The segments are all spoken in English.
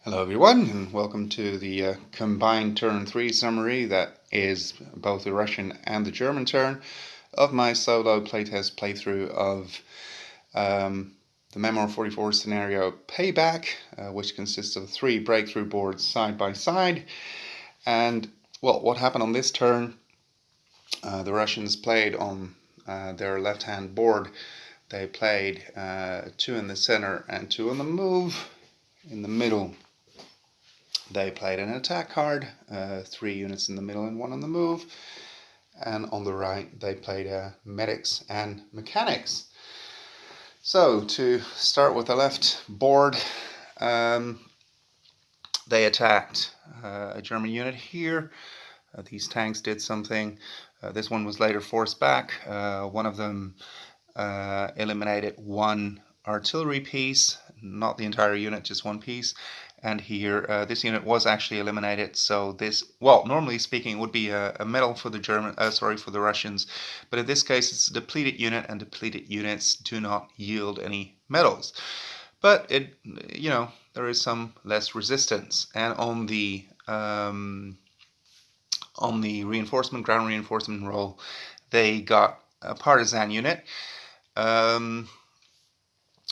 Hello everyone, and welcome to the combined turn 3 summary that is both the Russian and the German turn of my solo playtest playthrough of the Memoir 44 scenario Payback, which consists of 3 breakthrough boards side by side. And well, what happened on this turn, the Russians played on their left-hand board. They played 2 in the center and 2 on the move. In the middle, they played an attack card, 3 units in the middle and 1 on the move. And on the right, they played medics and mechanics. So to start with the left board, they attacked a German unit here. These tanks did something. This one was later forced back. One of them eliminated 1 artillery piece, not the entire unit, just 1 piece. And here, this unit was actually eliminated. So this, well, normally speaking, it would be a medal for the for the Russians. But in this case, it's a depleted unit, and depleted units do not yield any medals. But it, there is some less resistance. And on the reinforcement, ground reinforcement roll, they got a partisan unit.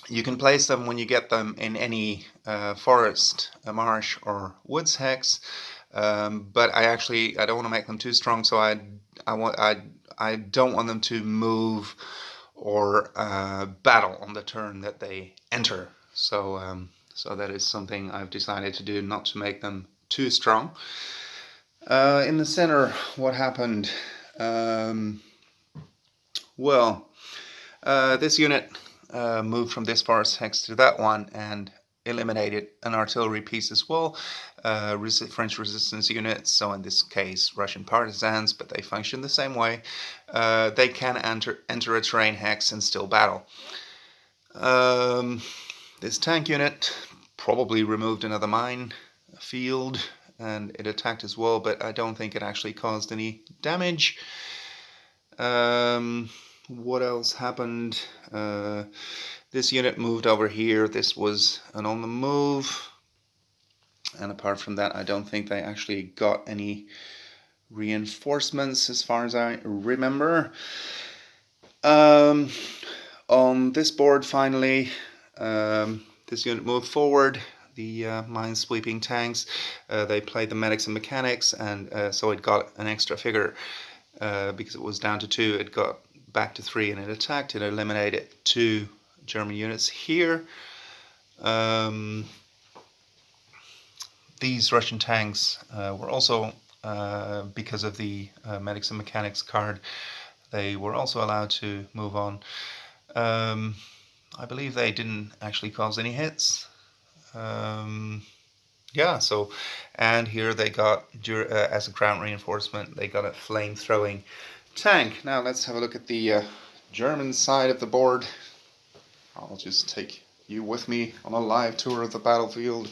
You can place them when you get them in any forest, a marsh, or woods hex, but I don't want to make them too strong, so I don't want them to move or battle on the turn that they enter. So that is something I've decided to do, not to make them too strong. In the center, what happened? This unit moved from this forest hex to that one and eliminated an artillery piece as well. French resistance units, so in this case Russian partisans, but they function the same way. They can enter a terrain hex and still battle. This tank unit probably removed another mine field, and it attacked as well, but I don't think it actually caused any damage. What else happened? This unit moved over here. This was an on the move. And apart from that, I don't think they actually got any reinforcements as far as I remember. On this board, finally, this unit moved forward. The mine-sweeping tanks, they played the medics and mechanics, and so it got an extra figure. Because it was down to 2, it got back to 3 and it attacked. It eliminated 2 German units here. These Russian tanks were also, because of the medics and mechanics card, they were also allowed to move on. I believe they didn't actually cause any hits. And here they got, as a ground reinforcement, they got a flame-throwing tank. Now let's have a look at the German side of the board. I'll just take you with me on a live tour of the battlefield.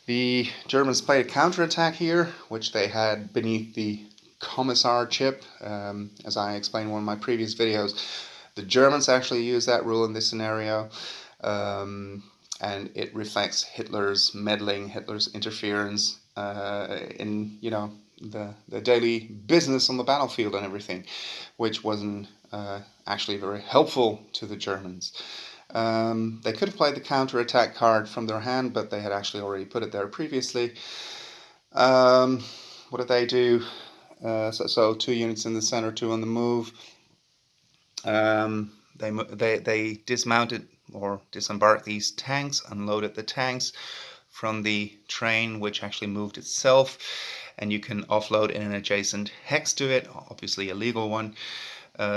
The Germans played a counterattack here, which they had beneath the Commissar chip, as I explained in one of my previous videos. The Germans actually use that rule in this scenario. And it reflects Hitler's meddling, Hitler's interference in, the daily business on the battlefield and everything, which wasn't actually very helpful to the Germans. They could have played the counterattack card from their hand, but they had actually already put it there previously. What did they do? So 2 units in the center, 2 on the move. They dismounted or disembarked these tanks, unloaded the tanks from the train, which actually moved itself, and you can offload in an adjacent hex to it, obviously a legal one.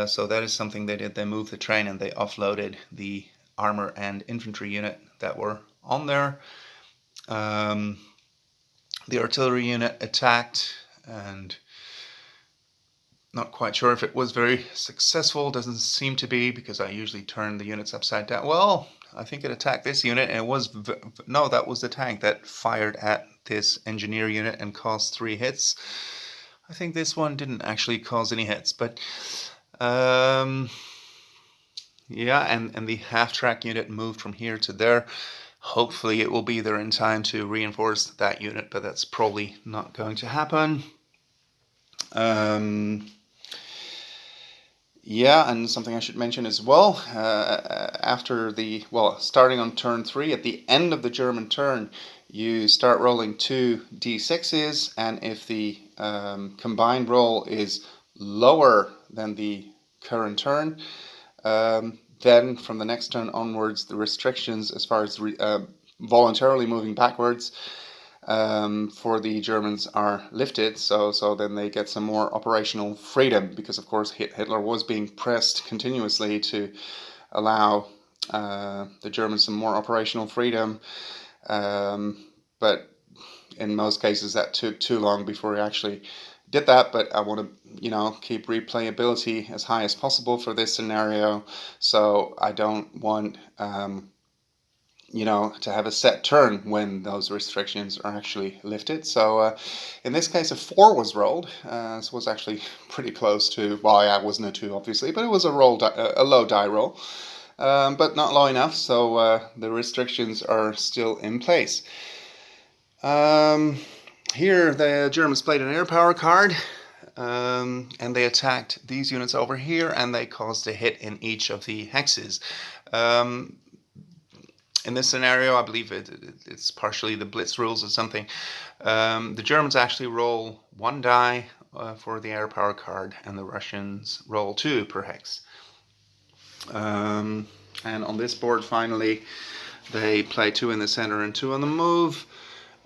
So that is something they did. They moved the train and they offloaded the armor and infantry unit that were on there. The artillery unit attacked, and not quite sure if it was very successful. Doesn't seem to be, because I usually turn the units upside down. Well, I think it attacked this unit, and it was... No, that was the tank that fired at this engineer unit and caused 3 hits. I think this one didn't actually cause any hits, but... and the half-track unit moved from here to there. Hopefully it will be there in time to reinforce that unit, but that's probably not going to happen. Yeah, and something I should mention as well, starting on turn 3, at the end of the German turn, you start rolling 2d6s, and if the combined roll is lower than the current turn, then from the next turn onwards, the restrictions as far as voluntarily moving backwards for the Germans are lifted, so then they get some more operational freedom, because of course Hitler was being pressed continuously to allow the Germans some more operational freedom, but in most cases that took too long before he actually did that. But I want to keep replayability as high as possible for this scenario, so I don't want to have a set turn when those restrictions are actually lifted. So in this case, a 4 was rolled. This was actually pretty close to, well, yeah, it wasn't a 2, obviously, but it was a low die roll, but not low enough, so the restrictions are still in place. Here, the Germans played an air power card, and they attacked these units over here, and they caused a hit in each of the hexes. In this scenario, I believe it's partially the Blitz rules or something. The Germans actually roll 1 die for the air power card, and the Russians roll 2 per hex. And on this board, finally, they play 2 in the center and 2 on the move.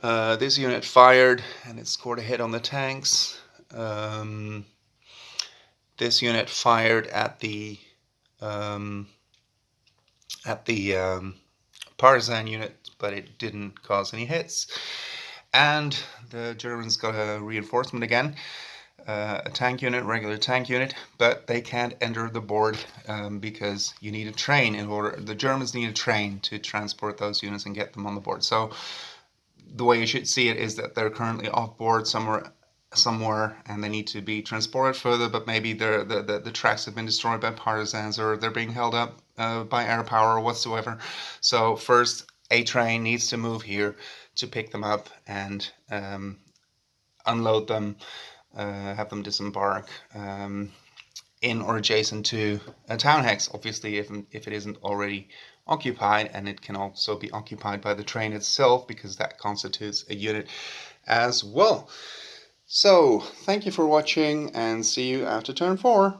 This unit fired, and it scored a hit on the tanks. This unit fired at the partisan unit, but it didn't cause any hits. And the Germans got a reinforcement again, a tank unit, regular tank unit, but they can't enter the board because you need a train the Germans need a train to transport those units and get them on the board. So the way you should see it is that they're currently off board somewhere, and they need to be transported further, but maybe the tracks have been destroyed by partisans, or they're being held up by air power or whatsoever. So first, a train needs to move here to pick them up and unload them, have them disembark in or adjacent to a town hex, obviously if it isn't already occupied, and it can also be occupied by the train itself, because that constitutes a unit as well. So, thank you for watching, and see you after turn 4.